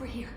over here.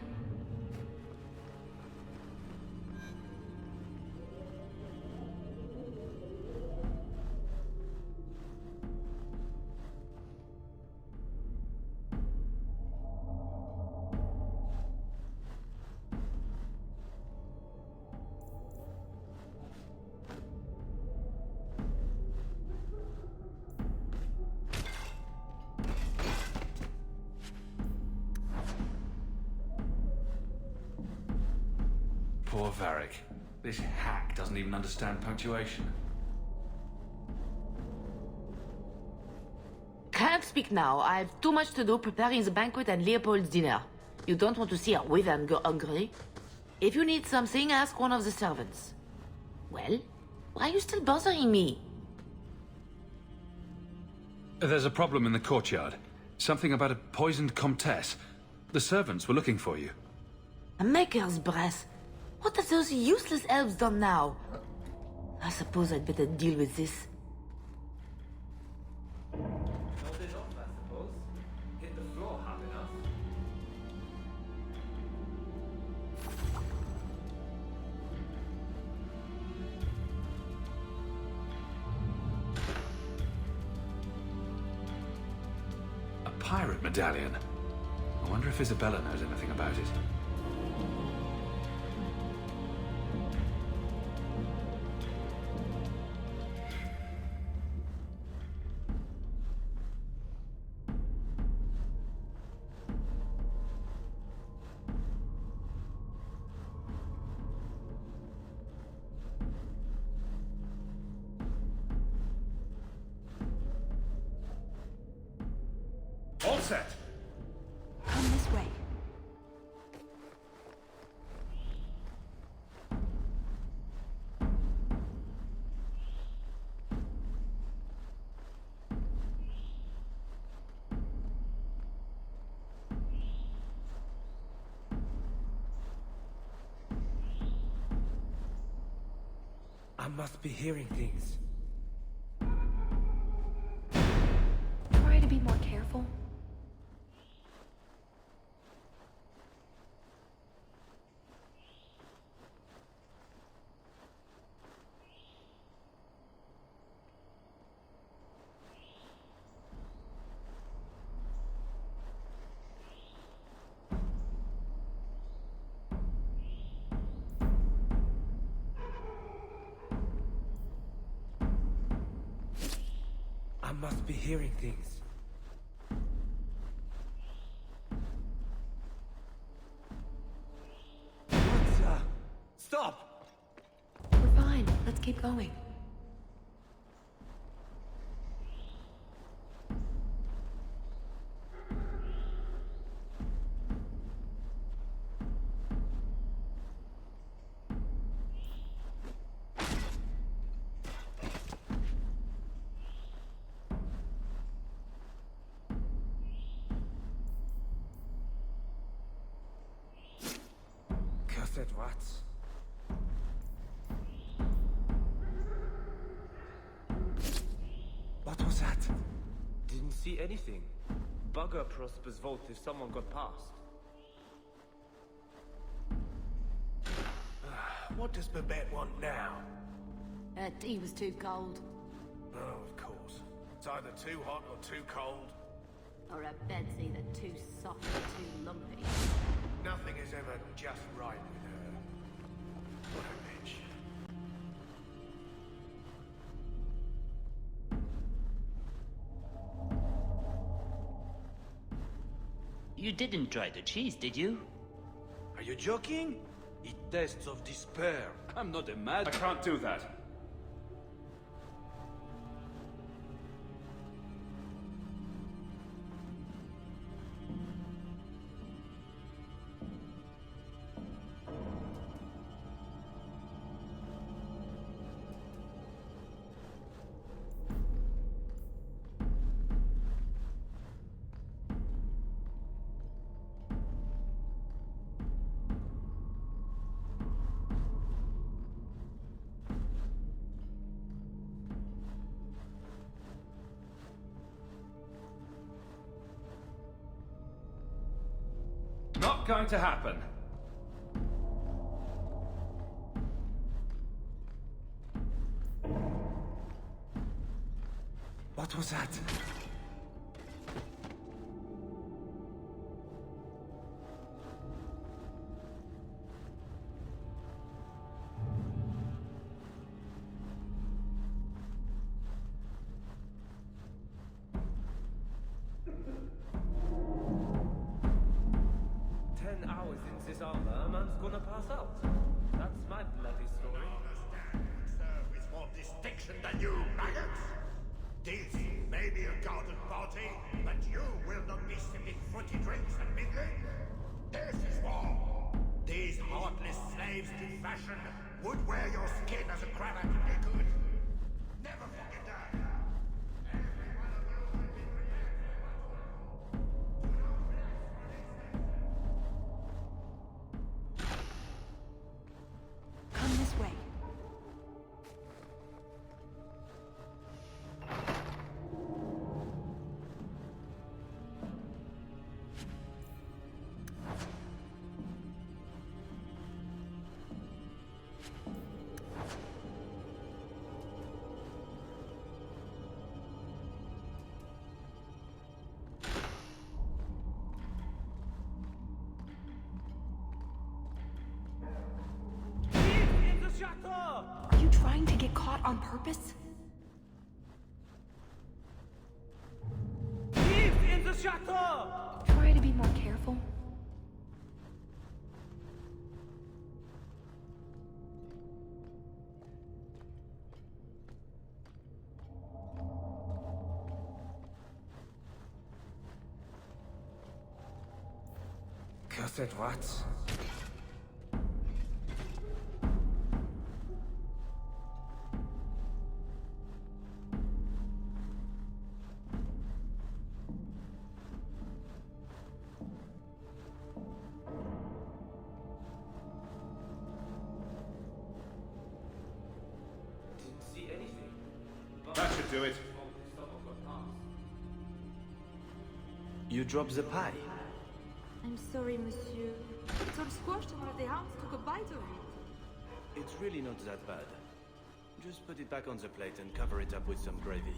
Poor Varric. This hack doesn't even understand punctuation. Can't speak now. I have too much to do preparing the banquet and Leopold's dinner. You don't want to see her wither and go hungry. If you need something, ask one of the servants. Well, why are you still bothering me? There's a problem in the courtyard. Something about a poisoned comtesse. The servants were looking for you. A maker's breath. What have those useless elves done now? I suppose I'd better deal with this. Hold it off, I suppose. Hit the floor hard enough. A pirate medallion. I wonder if Isabella knows anything about it. All set. Come this way. I must be hearing things. Try to be more careful. I must be hearing things. What? Stop! We're fine. Let's keep going. Cursed rats. What was that? Didn't see anything. Bugger Prosper's vote if someone got past. What does Babette want now? Her tea was too cold. Oh, of course. It's either too hot or too cold. Or her bed's either too soft or too lumpy. Nothing is ever just right with her. What a bitch. You didn't try the cheese, did you? Are you joking? It tastes of despair. I'm not a mad... I can't do that. Not going to happen. What was that? This armor, a man's gonna pass out. That's my bloody story. Serve with more distinction than you, maggots. This may be a garden party, but you will not be sipping fruity drinks and mingling. This is war. These heartless slaves to fashion would wear your skin as a cravat if they could. Never forget that. Every one of you will be prepared for Come this way. Are you trying to get caught on purpose? Thieves in the chateau! Try to be more careful. Cursed rats. That should do it. You dropped the pie. I'm sorry, monsieur. Some squashed and one of the hounds took a bite of it. It's really not that bad. Just put it back on the plate and cover it up with some gravy.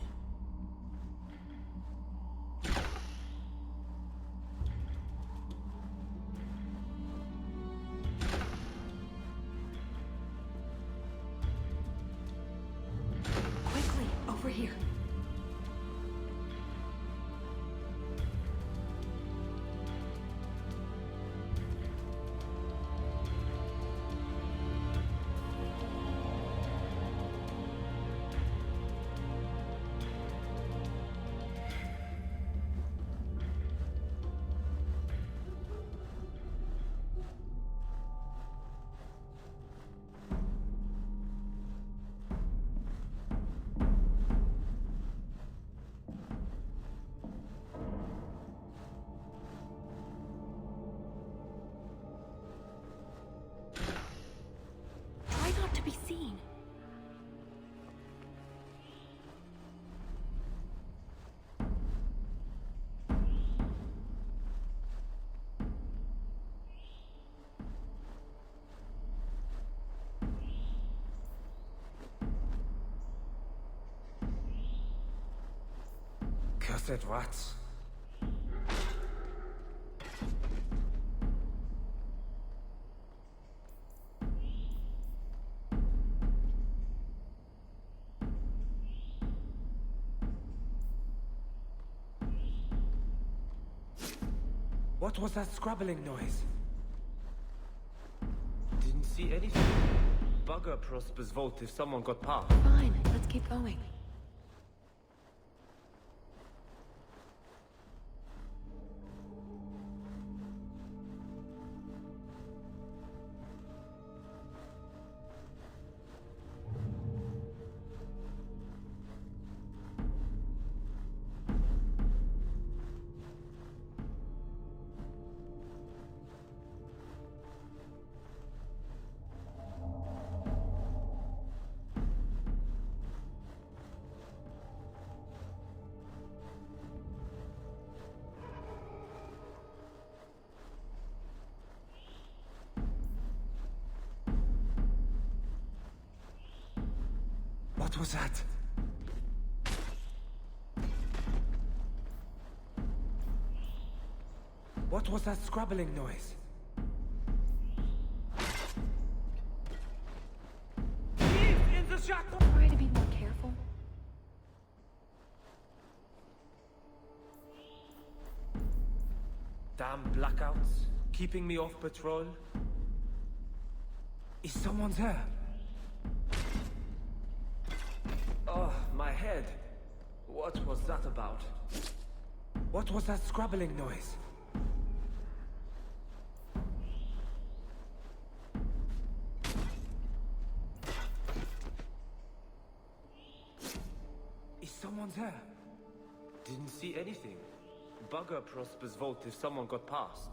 Quickly, over here. Try not to be seen. Cursed rats. What was that scrabbling noise? Didn't see anything. Bugger Prosper's vault if someone got past. Fine, let's keep going. What was that? What was that scrabbling noise? He's in the shackle! Try to be more careful. Damn blackouts, keeping me off patrol. Is someone there? Oh, my head. What was that about? What was that scrabbling noise? Is someone there? Didn't see anything. Bugger Prosper's vault if someone got past.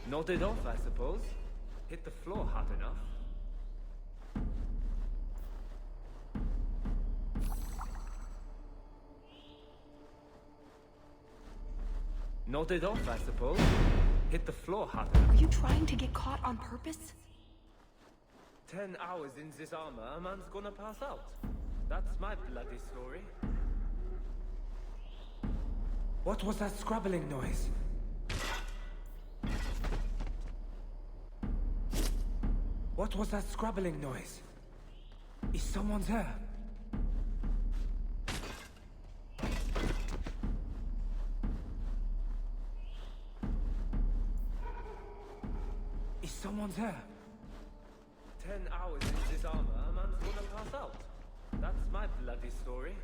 Nodded off, I suppose. Hit the floor hard enough. Nodded off, I suppose. Hit the floor hard enough. Are you trying to get caught on purpose? 10 hours in this armor, a man's gonna pass out. That's my bloody story. What was that scrabbling noise? What was that scrabbling noise? Is someone there? Is someone there? 10 hours in this armor, a man's gonna pass out. That's my bloody story.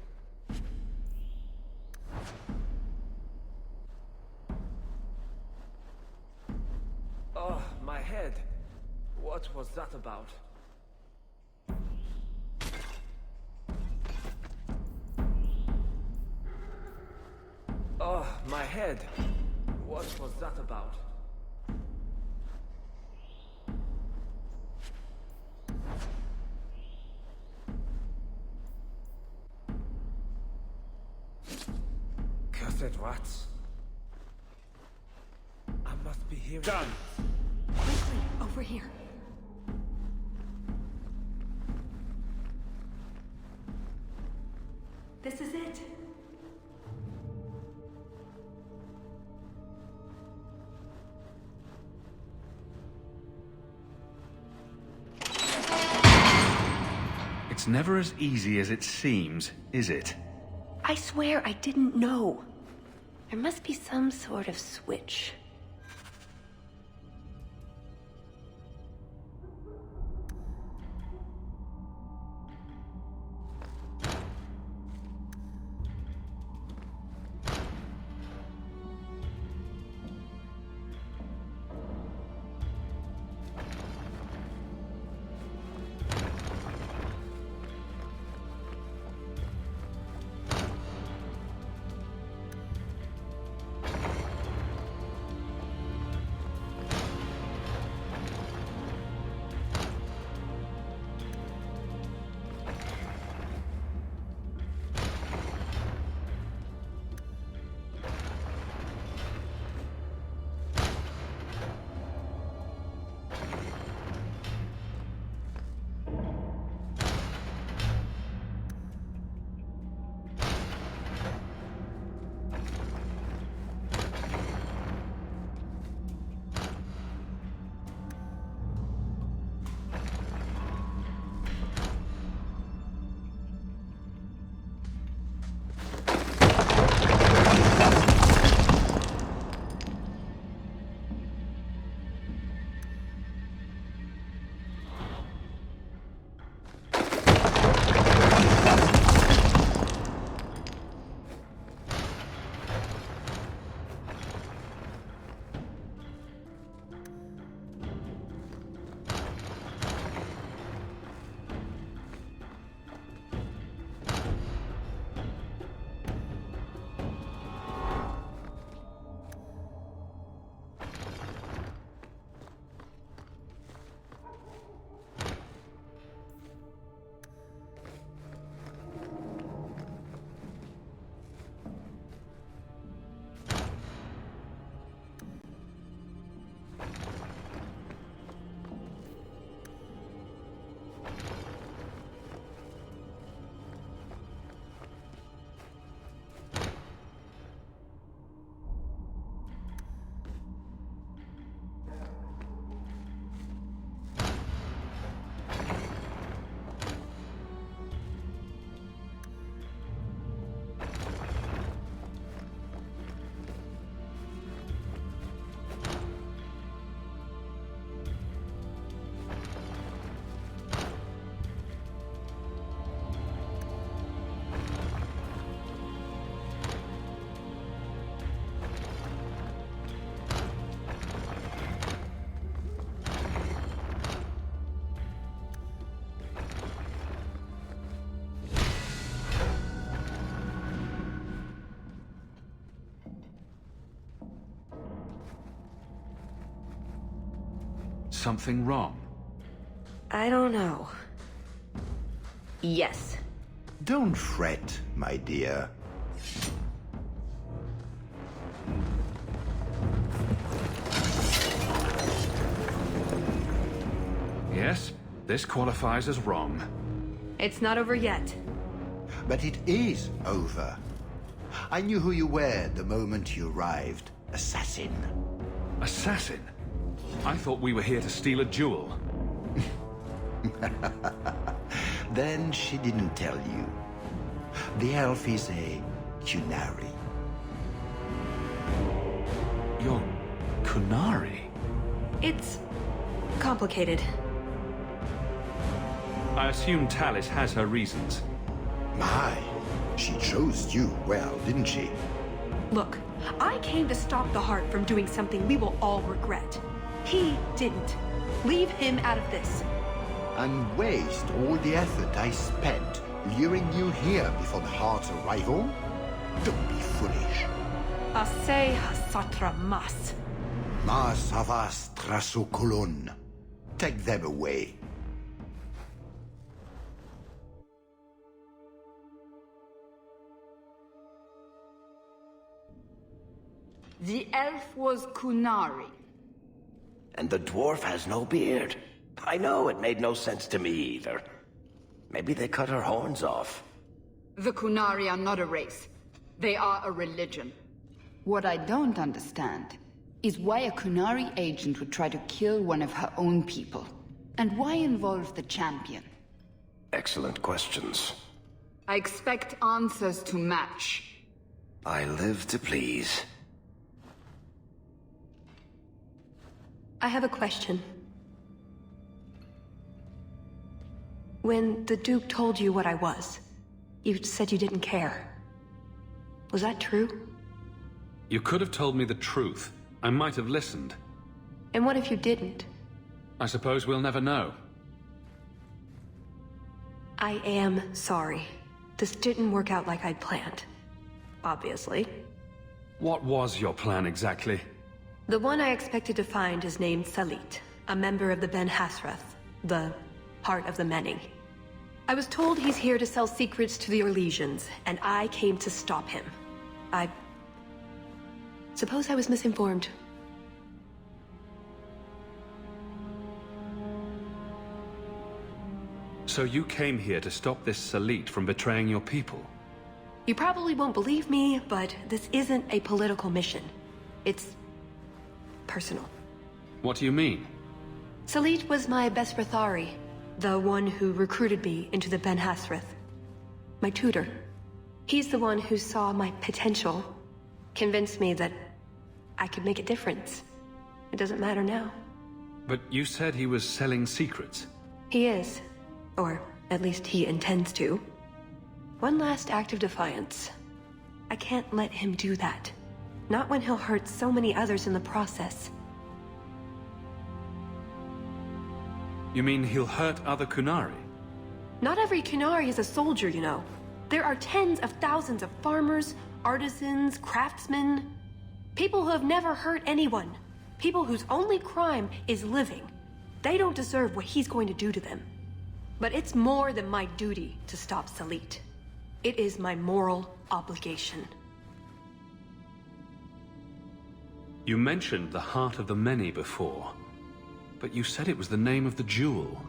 Oh, my head. What was that about? Oh, my head. What was that about? Cursed rats. I must be hearing... Done! Quickly, over here. This is it. It's never as easy as it seems, is it? I swear I didn't know. There must be some sort of switch. something wrong? I don't know. Yes. Don't fret, my dear. Yes, this qualifies as wrong. It's not over yet. But it is over. I knew who you were the moment you arrived. Assassin. Assassin? I thought we were here to steal a jewel. Then she didn't tell you. The elf is a Kunari. You're Kunari? It's complicated. I assume Talis has her reasons. My, she chose you well, didn't she? Look, I came to stop the Heart from doing something we will all regret. He didn't. Leave him out of this. And waste all the effort I spent luring you here before the Heart's arrival? Don't be foolish. Ase hasatra mas. Mas avas trasukulun. Take them away. The elf was Kunari. And the dwarf has no beard. I know, it made no sense to me either. Maybe they cut her horns off. The Kunari are not a race. They are a religion. What I don't understand is why a Kunari agent would try to kill one of her own people. And why involve the champion? Excellent questions. I expect answers to match. I live to please. I have a question. When the Duke told you what I was, you said you didn't care. Was that true? You could have told me the truth. I might have listened. And what if you didn't? I suppose we'll never know. I am sorry. This didn't work out like I'd planned. Obviously. What was your plan exactly? The one I expected to find is named Salit, a member of the Ben Hasrath, the Heart of the Many. I was told he's here to sell secrets to the Orlesians, and I came to stop him. I suppose I was misinformed. So you came here to stop this Salit from betraying your people? You probably won't believe me, but this isn't a political mission. It's personal. What do you mean? Salit was my best Rathari, the one who recruited me into the Ben Hasrath. My tutor. He's the one who saw my potential, convinced me that I could make a difference. It doesn't matter now. But you said he was selling secrets. He is. Or at least he intends to. One last act of defiance. I can't let him do that. Not when he'll hurt so many others in the process. You mean he'll hurt other Kunari? Not every Kunari is a soldier, you know. There are tens of thousands of farmers, artisans, craftsmen. People who have never hurt anyone. People whose only crime is living. They don't deserve what he's going to do to them. But it's more than my duty to stop Salit. It is my moral obligation. You mentioned the Heart of the Many before, but you said it was the name of the jewel.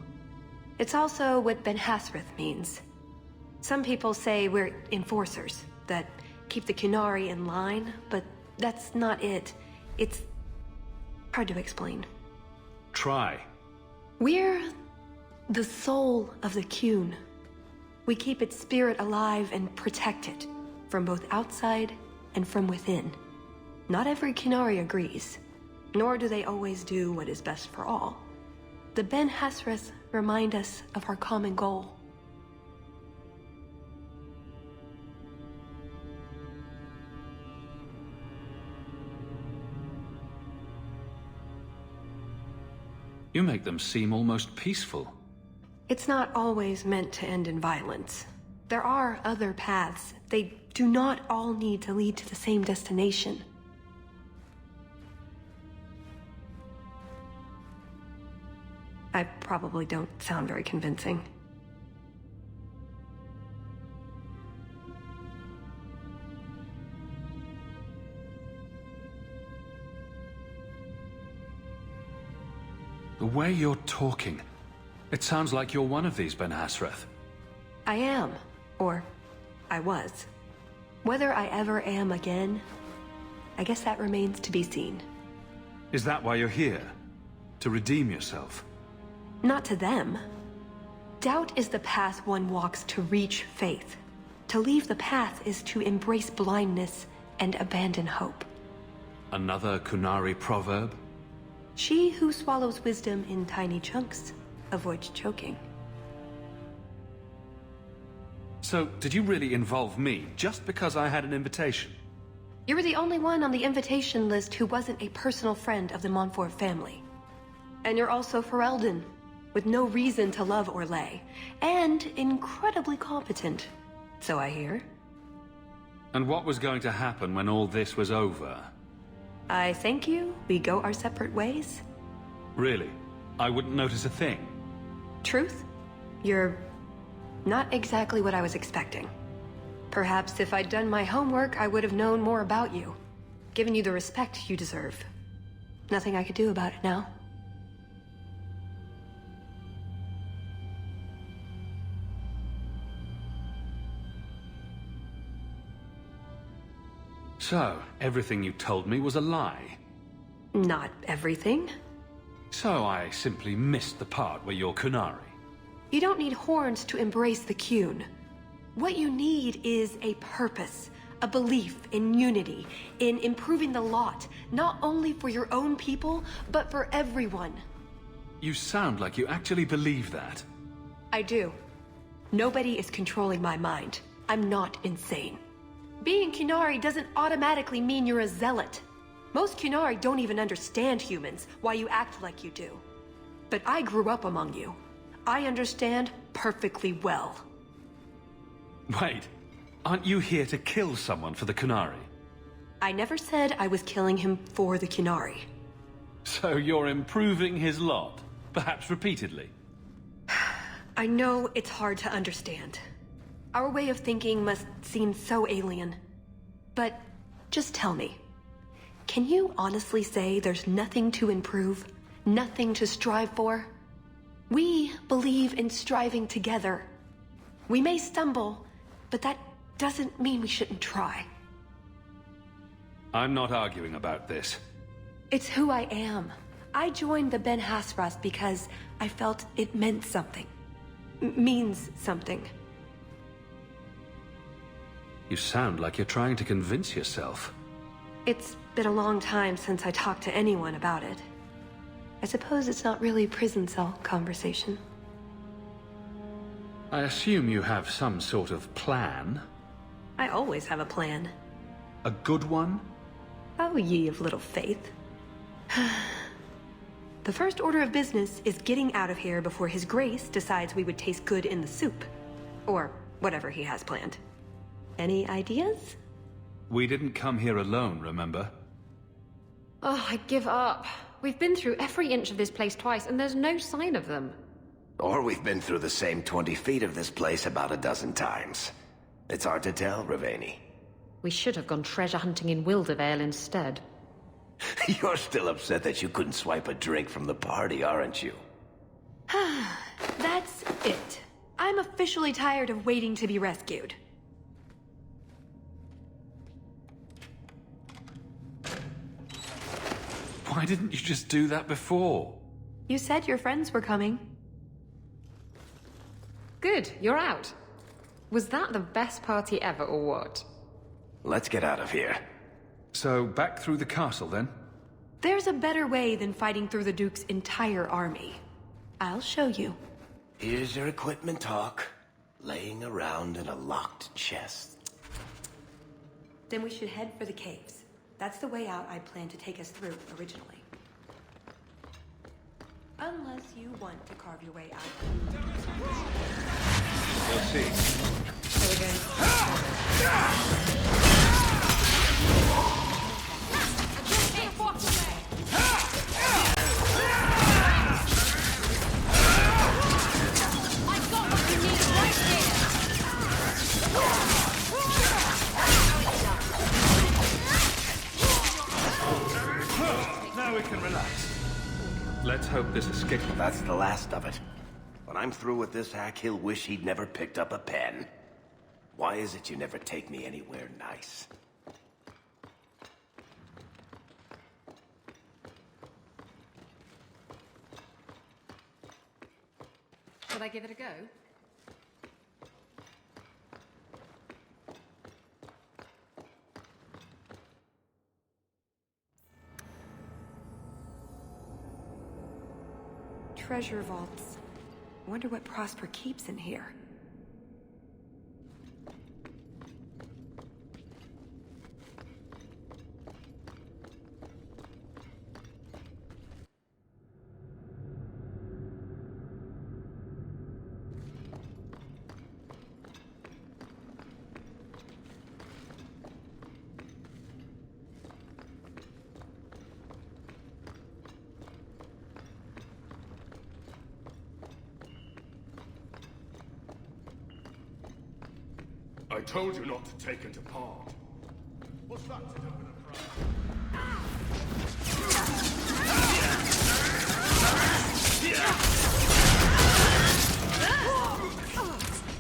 It's also what Ben Hasrath means. Some people say we're enforcers, that keep the Kunari in line, but that's not it. It's hard to explain. Try. We're the soul of the Kun. We keep its spirit alive and protect it, from both outside and from within. Not every Kunari agrees, nor do they always do what is best for all. The Ben Hasrath remind us of our common goal. You make them seem almost peaceful. It's not always meant to end in violence. There are other paths. They do not all need to lead to the same destination. I probably don't sound very convincing. The way you're talking, it sounds like you're one of these Ben Hasrath. I am. Or, I was. Whether I ever am again, I guess that remains to be seen. Is that why you're here? To redeem yourself? Not to them. Doubt is the path one walks to reach faith. To leave the path is to embrace blindness and abandon hope. Another Kunari proverb? She who swallows wisdom in tiny chunks avoids choking. So, did you really involve me just because I had an invitation? You were the only one on the invitation list who wasn't a personal friend of the Montfort family. And you're also Ferelden, with no reason to love Orlais, and incredibly competent, so I hear. And what was going to happen when all this was over? I thank you, we go our separate ways. Really? I wouldn't notice a thing? Truth? You're not exactly what I was expecting. Perhaps if I'd done my homework, I would have known more about you. Given you the respect you deserve. Nothing I could do about it now. So, everything you told me was a lie? Not everything. So I simply missed the part where you're Kunari? You don't need horns to embrace the Qun. What you need is a purpose, a belief in unity, in improving the lot, not only for your own people, but for everyone. You sound like you actually believe that. I do. Nobody is controlling my mind. I'm not insane. Being Qunari doesn't automatically mean you're a zealot. Most Qunari don't even understand humans, why you act like you do. But I grew up among you. I understand perfectly well. Wait, aren't you here to kill someone for the Qunari? I never said I was killing him for the Qunari. So you're improving his lot, perhaps repeatedly? I know it's hard to understand. Our way of thinking must seem so alien. But just tell me, can you honestly say there's nothing to improve? Nothing to strive for? We believe in striving together. We may stumble, but that doesn't mean we shouldn't try. I'm not arguing about this. It's who I am. I joined the Ben Hasrath because I felt it meant something. Means something. You sound like you're trying to convince yourself. It's been a long time since I talked to anyone about it. I suppose it's not really prison cell conversation. I assume you have some sort of plan? I always have a plan. A good one? Oh, ye of little faith. The first order of business is getting out of here before His Grace decides we would taste good in the soup. Or whatever he has planned. Any ideas? We didn't come here alone, remember? Oh, I give up. We've been through every inch of this place twice, and there's no sign of them. Or we've been through the same 20 feet of this place about a dozen times. It's hard to tell, Ravani. We should have gone treasure hunting in Wildervale instead. You're still upset that you couldn't swipe a drink from the party, aren't you? That's it. I'm officially tired of waiting to be rescued. Why didn't you just do that before? You said your friends were coming. Good, you're out. Was that the best party ever, or what? Let's get out of here. So, back through the castle, then? There's a better way than fighting through the Duke's entire army. I'll show you. Here's your equipment, Hawke. Laying around in a locked chest. Then we should head for the caves. That's the way out I planned to take us through originally. Unless you want to carve your way out. We'll see. Here we go. this escape. That's the last of it. When I'm through with this hack, he'll wish he'd never picked up a pen. Why is it you never take me anywhere nice? Should I give it a go? Treasure vaults. Wonder what Prosper keeps in here. I told you not to take it apart. What's that to do with a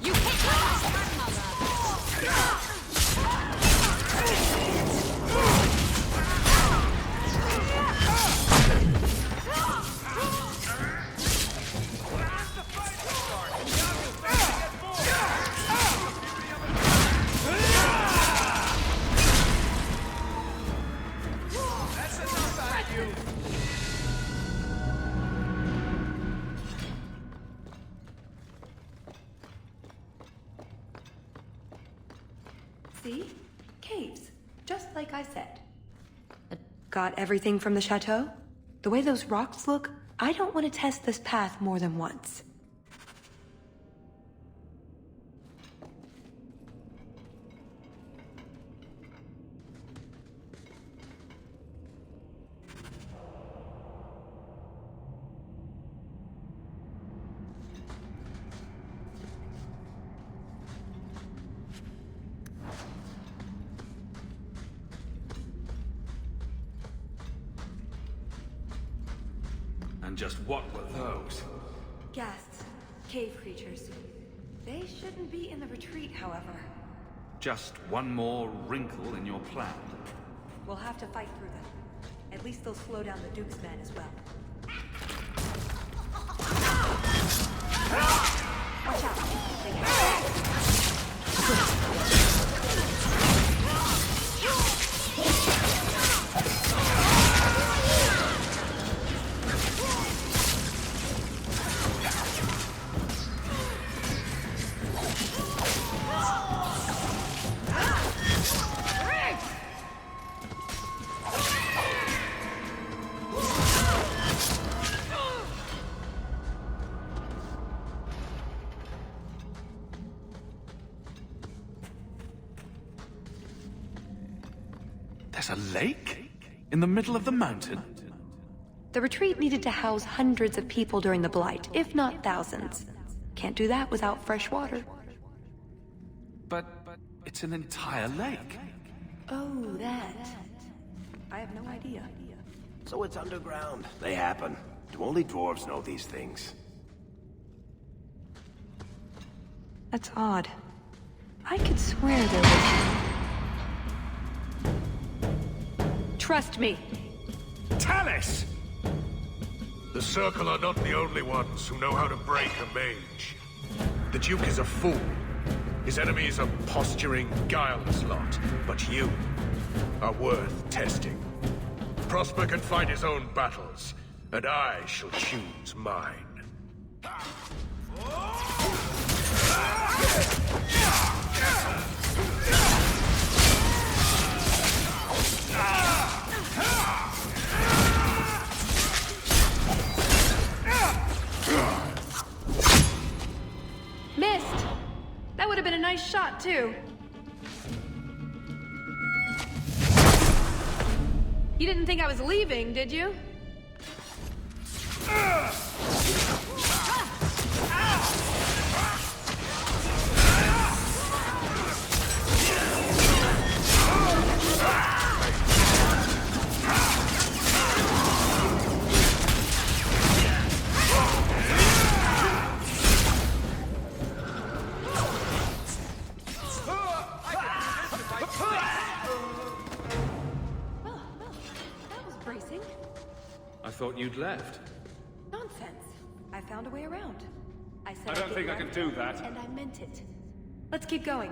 You hit my grandmother! See? Caves. Just like I said. Got everything from the chateau? The way those rocks look, I don't want to test this path more than once. And just what were those? Ghasts. Cave creatures. They shouldn't be in the retreat, however. Just one more wrinkle in your plan. We'll have to fight through them. At least they'll slow down the Duke's men as well. Watch out. They get There's a lake? In the middle of the mountain? The retreat needed to house hundreds of people during the blight, if not thousands. Can't do that without fresh water. But it's an entire lake. Oh, that. I have no idea. So it's underground. They happen. Do only dwarves know these things? That's odd. I could swear there was... Trust me. Tallis! The Circle are not the only ones who know how to break a mage. The Duke is a fool. His enemies are posturing, guileless lot. But you are worth testing. Prosper can fight his own battles, and I shall choose mine. Missed! That would have been a nice shot, too. You didn't think I was leaving, did you? thought you'd left. Nonsense. I found a way around. I said I don't think I can do that. And I meant it. Let's keep going.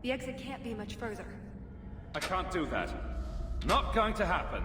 The exit can't be much further. I can't do that. Not going to happen.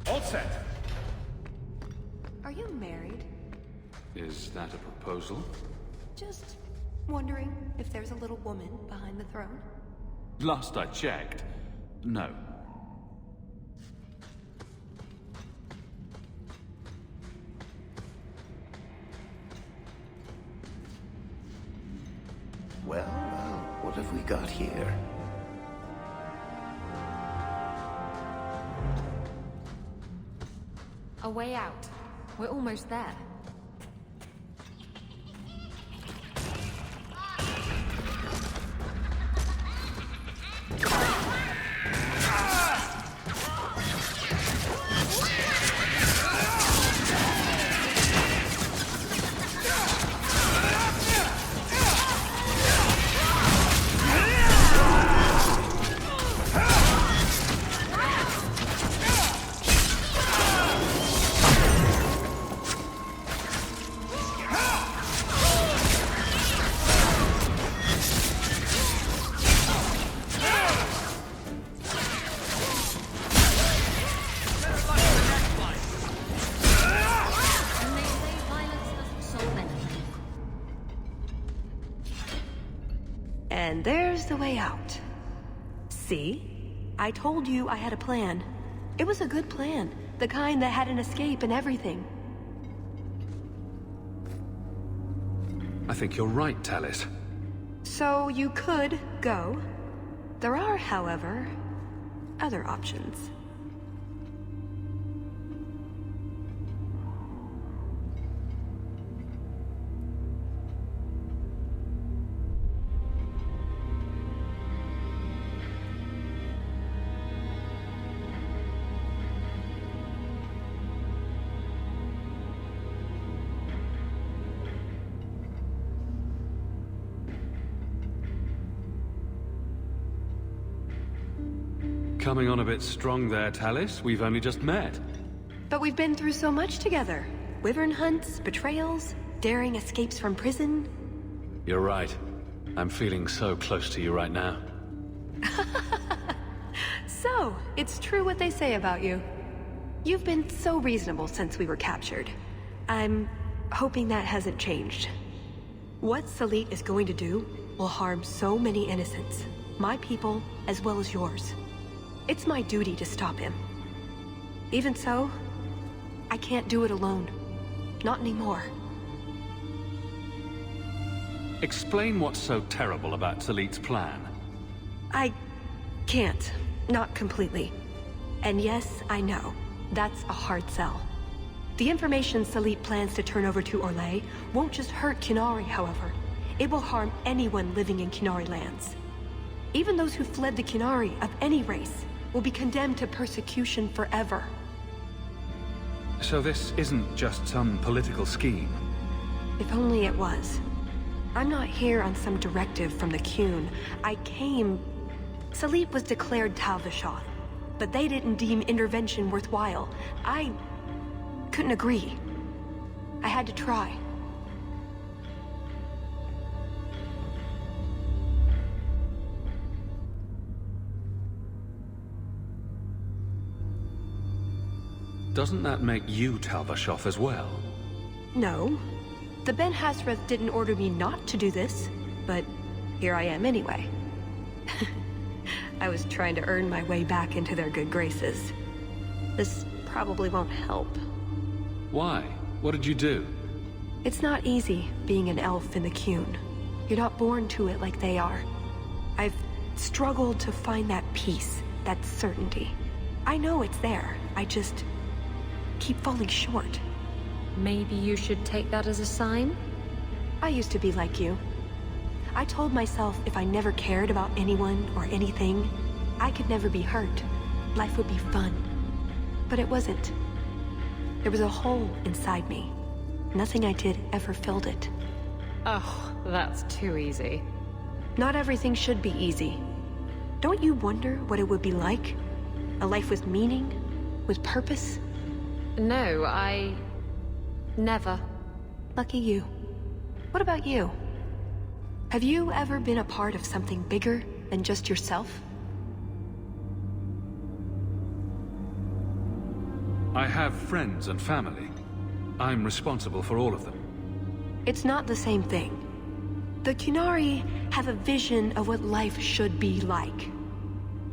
All set. Are you married? Is that a proposal? Just wondering if there's a little woman behind the throne. Last I checked, no. Well, what have we got here? A way out. We're almost there. And there's the way out. See? I told you I had a plan. It was a good plan. The kind that had an escape and everything. I think you're right, Talis. So you could go. There are, however, other options. Coming on a bit strong there, Talis. We've only just met. But we've been through so much together. Wyvern hunts, betrayals, daring escapes from prison. You're right. I'm feeling so close to you right now. So, it's true what they say about you. You've been so reasonable since we were captured. I'm hoping that hasn't changed. What Salit is going to do will harm so many innocents. My people, as well as yours. It's my duty to stop him. Even so, I can't do it alone. Not anymore. Explain what's so terrible about Salit's plan. I can't. Not completely. And yes, I know. That's a hard sell. The information Salit plans to turn over to Orlais won't just hurt Qunari, however. It will harm anyone living in Qunari lands. Even those who fled the Qunari of any race will be condemned to persecution forever. So this isn't just some political scheme? If only it was. I'm not here on some directive from the Qun. I came... Salit was declared Tal Vashoth, but they didn't deem intervention worthwhile. I couldn't agree. I had to try. Doesn't that make you Tal Vashoth as well? No. The Ben Hasrath didn't order me not to do this, but here I am anyway. I was trying to earn my way back into their good graces. This probably won't help. Why? What did you do? It's not easy being an elf in the Qun. You're not born to it like they are. I've struggled to find that peace, that certainty. I know it's there. I just keep falling short. Maybe you should take that as a sign? I used to be like you. I told myself if I never cared about anyone or anything, I could never be hurt. Life would be fun. But it wasn't. There was a hole inside me. Nothing I did ever filled it. Oh, that's too easy. Not everything should be easy. Don't you wonder what it would be like? A life with meaning? With purpose? No, I... never. Lucky you. What about you? Have you ever been a part of something bigger than just yourself? I have friends and family. I'm responsible for all of them. It's not the same thing. The Qunari have a vision of what life should be like.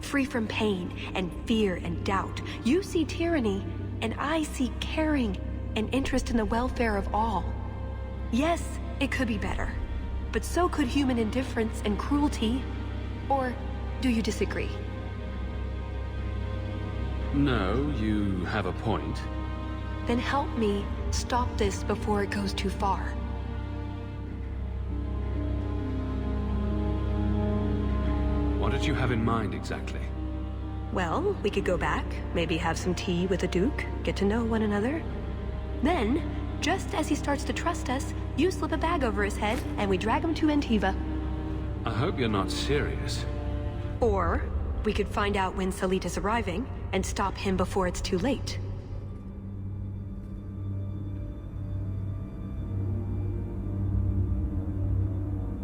Free from pain and fear and doubt. You see tyranny, and I see caring and interest in the welfare of all. Yes, it could be better. But so could human indifference and cruelty. Or do you disagree? No, you have a point. Then help me stop this before it goes too far. What did you have in mind exactly? Well, we could go back, maybe have some tea with the Duke, get to know one another. Then, just as he starts to trust us, you slip a bag over his head, and we drag him to Antiva. I hope you're not serious. Or, we could find out when Salit is arriving, and stop him before it's too late.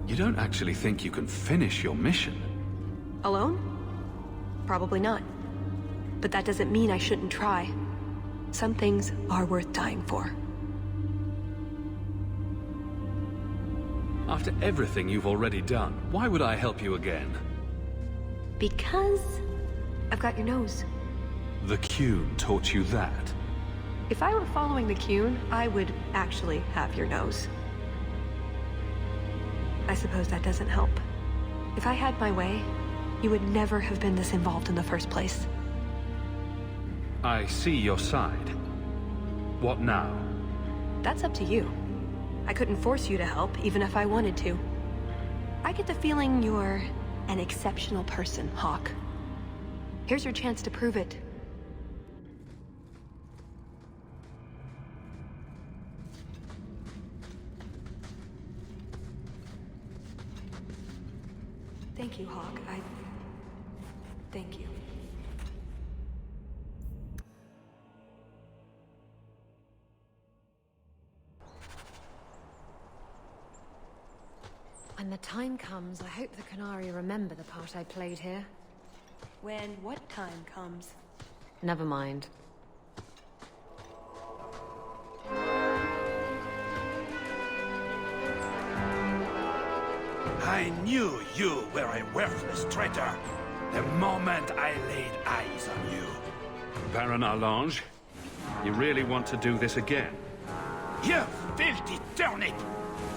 You don't actually think you can finish your mission? Alone? Probably not. But that doesn't mean I shouldn't try. Some things are worth dying for. After everything you've already done, why would I help you again? Because I've got your nose. The Qun taught you that? If I were following the Qun, I would actually have your nose. I suppose that doesn't help. If I had my way, you would never have been this involved in the first place. I see your side. What now? That's up to you. I couldn't force you to help, even if I wanted to. I get the feeling you're an exceptional person, Hawke. Here's your chance to prove it. Thank you, Hawke. Thank you. When the time comes, I hope the Qunari remember the part I played here. When what time comes? Never mind. I knew you were a worthless traitor the moment I laid eyes on you. Baron Arlange, you really want to do this again? You filthy turnip!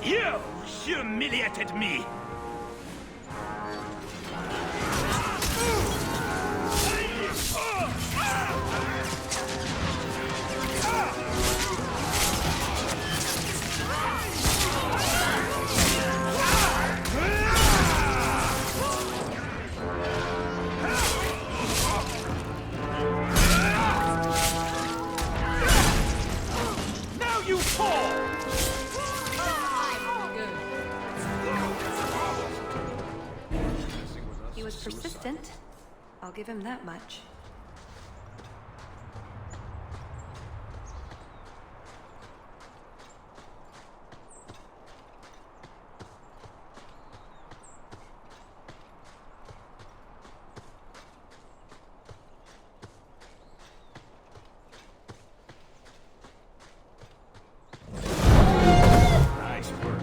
You humiliated me! Now you fall! He was persistent. I'll give him that much. Nice work.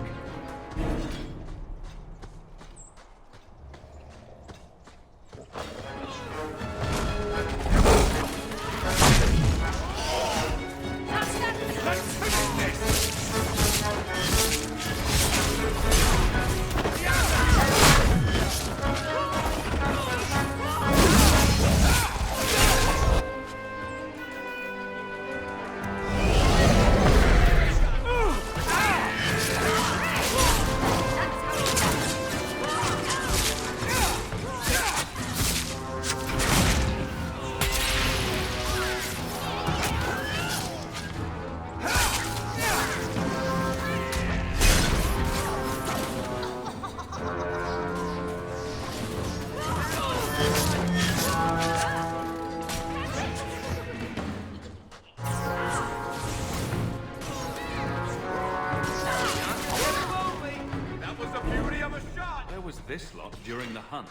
Where was this lot during the hunt?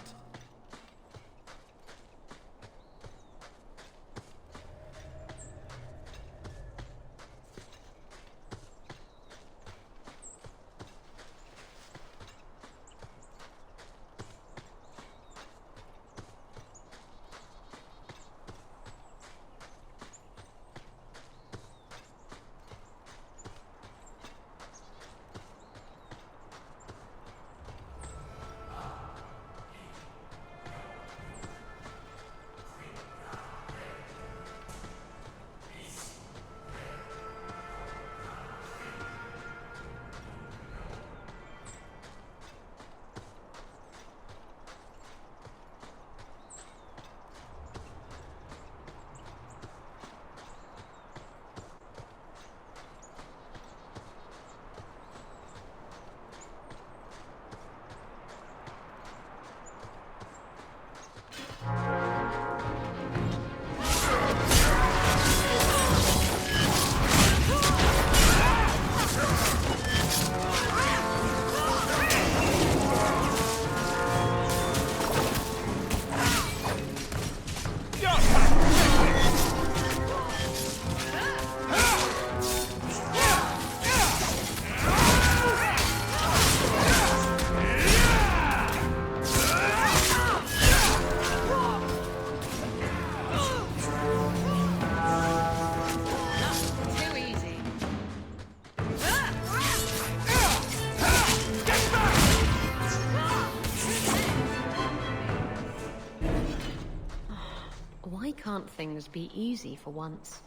Why can't things be easy for once?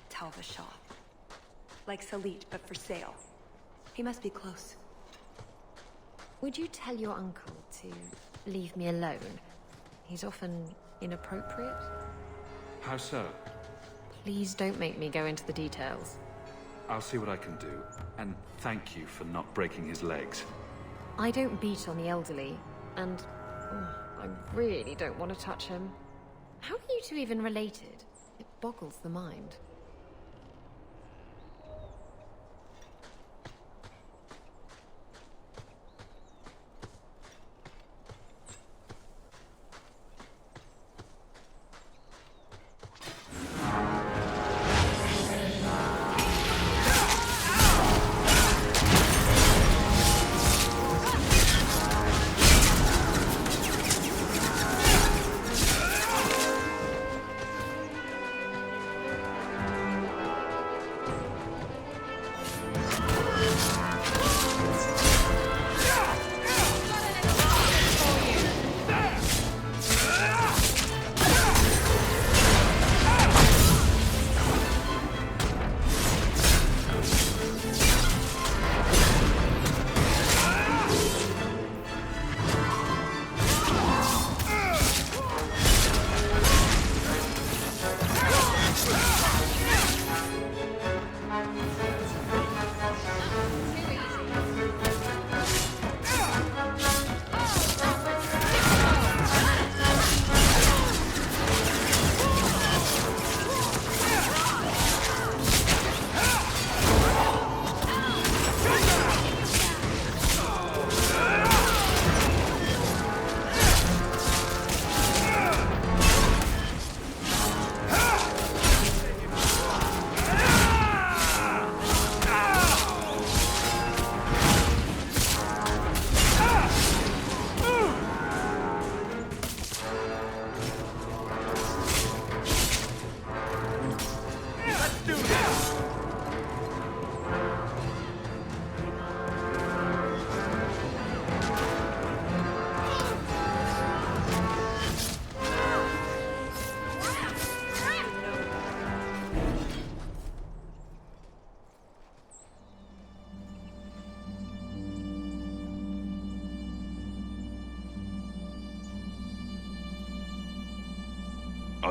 Tell the shop. Like Salit, but for sale. He must be close. Would you tell your uncle to leave me alone? He's often inappropriate. How so? Please don't make me go into the details. I'll see what I can do. And thank you for not breaking his legs. I don't beat on the elderly, and I really don't want to touch him. How are you two even related? It boggles the mind.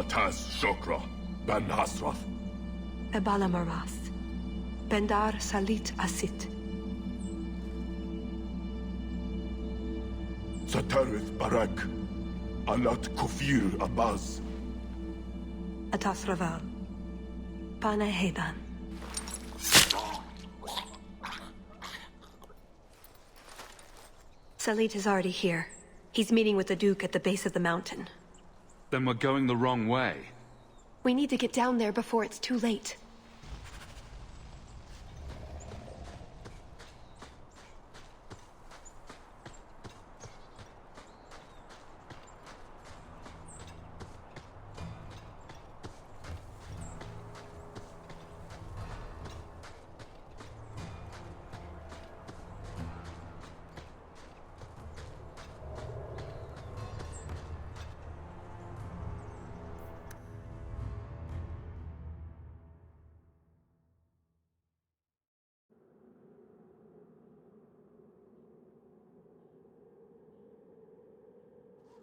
Atas Shokra, Ben Hasrath. Ebala Maras. Bendar Salit Asit. Satarith Barak, Alat Kufir Abaz. Atas Raval. Pana Hedan. Salit is already here. He's meeting with the Duke at the base of the mountain. Then we're going the wrong way. We need to get down there before it's too late.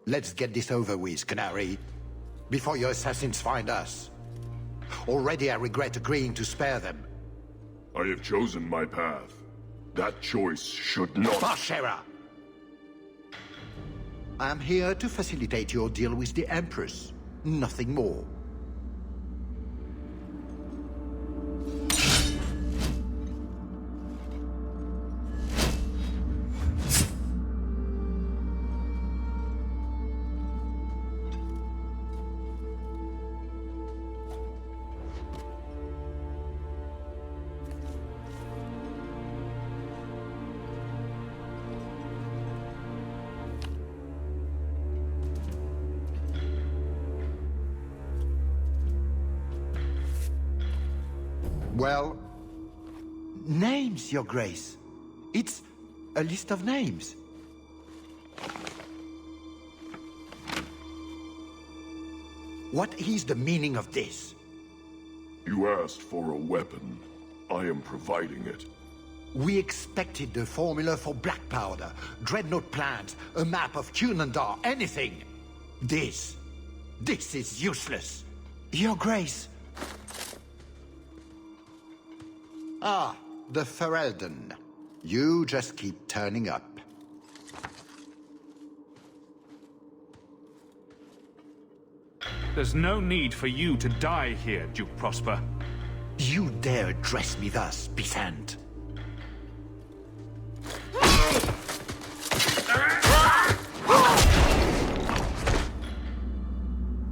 Let's get this over with, Canary, before your assassins find us. Already I regret agreeing to spare them. I have chosen my path. That choice should not... Bashera! I am here to facilitate your deal with the Empress. Nothing more. Well, names, Your Grace. It's a list of names. What is the meaning of this? You asked for a weapon. I am providing it. We expected the formula for black powder, dreadnought plans, a map of Cunandar, anything. This is useless. Your Grace. Ah, the Ferelden. You just keep turning up. There's no need for you to die here, Duke Prosper. You dare address me thus, Besant?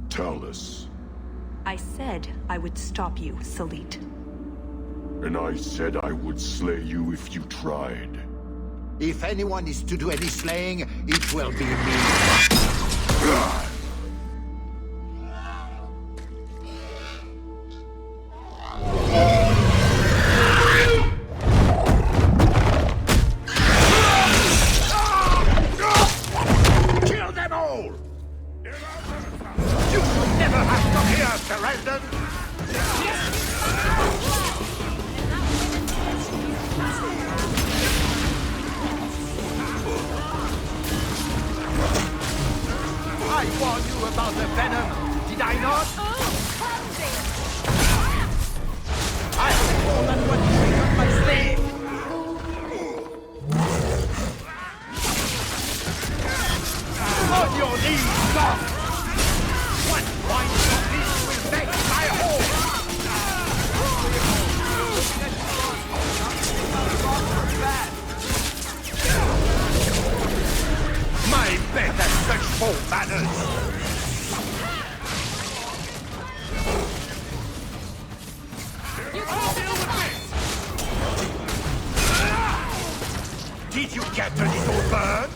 Tell us. I said I would stop you, Salit. And I said I would slay you if you tried. If anyone is to do any slaying, it will be me. Kill them all! You should never have come here, Ferelden! I warned you about the venom, did I not? I have more than one trick up my sleeve! On your knees, dog! One wine from this will make my home! My bet has such full manners! You can't deal with this! Did you get a little bird?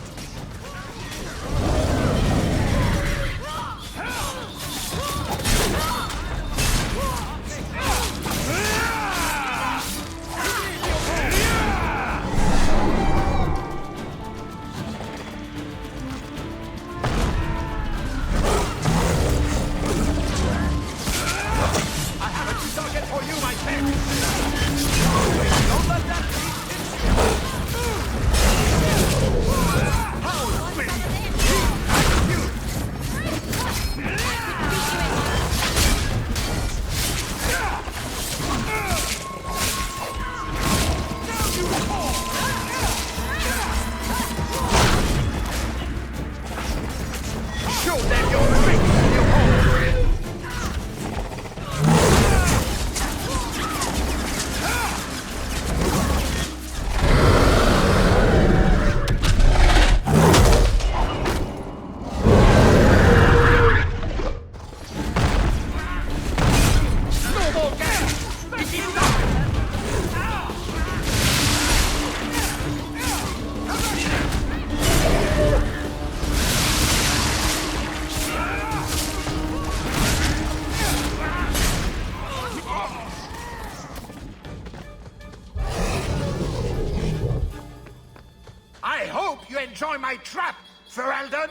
Don't let that beat hit you! enjoy my trap, Ferelden?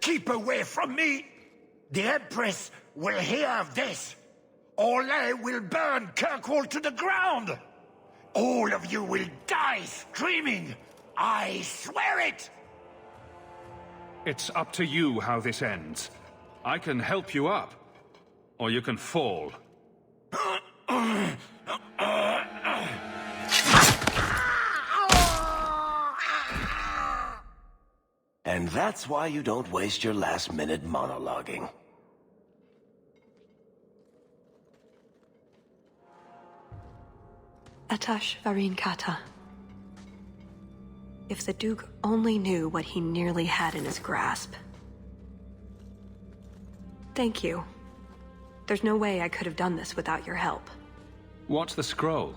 Keep away from me! The Empress will hear of this. Orlais will burn Kirkwall to the ground! All of you will die screaming! I swear it! It's up to you how this ends. I can help you up, or you can fall. And that's why you don't waste your last-minute monologuing. Atash Varin Kata. If the Duke only knew what he nearly had in his grasp. Thank you. There's no way I could have done this without your help. What's the scroll?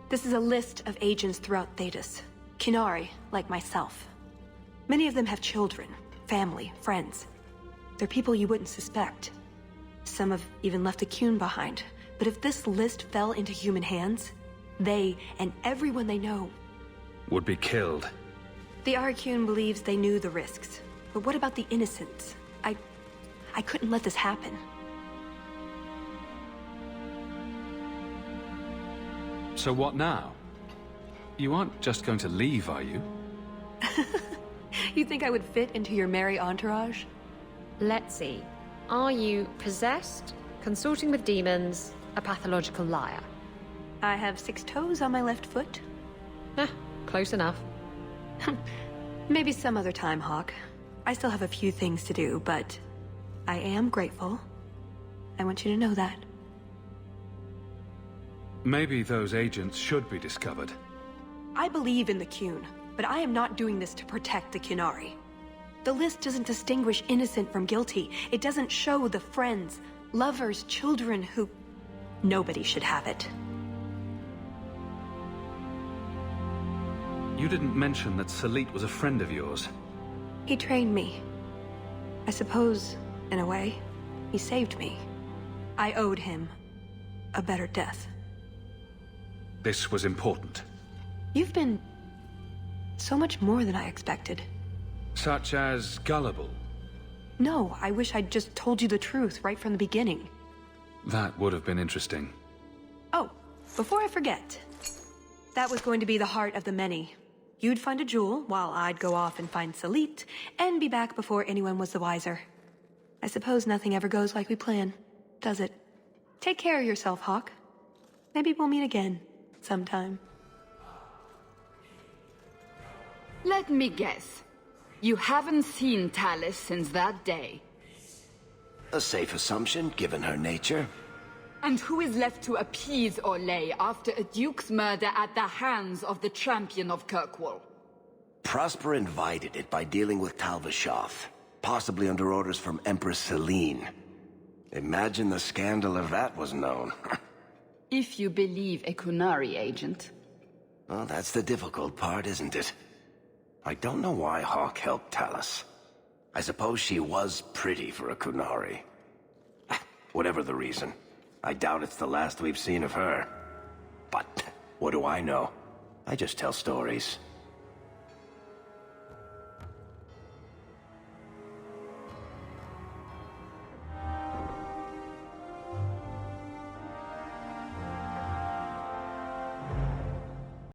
This is a list of agents throughout Thedas. Qunari, like myself. Many of them have children, family, friends. They're people you wouldn't suspect. Some have even left a Qun behind. But if this list fell into human hands, they, and everyone they know, would be killed. The Arcune believes they knew the risks. But what about the innocents? I couldn't let this happen. So what now? You aren't just going to leave, are you? You think I would fit into your merry entourage? Let's see. Are you possessed, consorting with demons, a pathological liar? I have 6 toes on my left foot. Close enough. Maybe some other time, Hawke. I still have a few things to do, but I am grateful. I want you to know that. Maybe those agents should be discovered. I believe in the Qun, but I am not doing this to protect the Qunari. The list doesn't distinguish innocent from guilty. It doesn't show the friends, lovers, children who... Nobody should have it. You didn't mention that Salit was a friend of yours. He trained me. I suppose, in a way, he saved me. I owed him a better death. This was important. You've been so much more than I expected. Such as gullible? No, I wish I'd just told you the truth right from the beginning. That would have been interesting. Oh, before I forget. That was going to be the heart of the many. You'd find a jewel, while I'd go off and find Salit, and be back before anyone was the wiser. I suppose nothing ever goes like we plan, does it? Take care of yourself, Hawke. Maybe we'll meet again, sometime. Let me guess. You haven't seen Talus since that day. A safe assumption, given her nature. And who is left to appease Orlais after a duke's murder at the hands of the champion of Kirkwall? Prosper invited it by dealing with Talvashoth, possibly under orders from Empress Celine. Imagine the scandal if that was known. If you believe a Kunari agent. Well, that's the difficult part, isn't it? I don't know why Hawke helped Talus. I suppose she was pretty for a Kunari. Whatever the reason, I doubt it's the last we've seen of her. But what do I know? I just tell stories.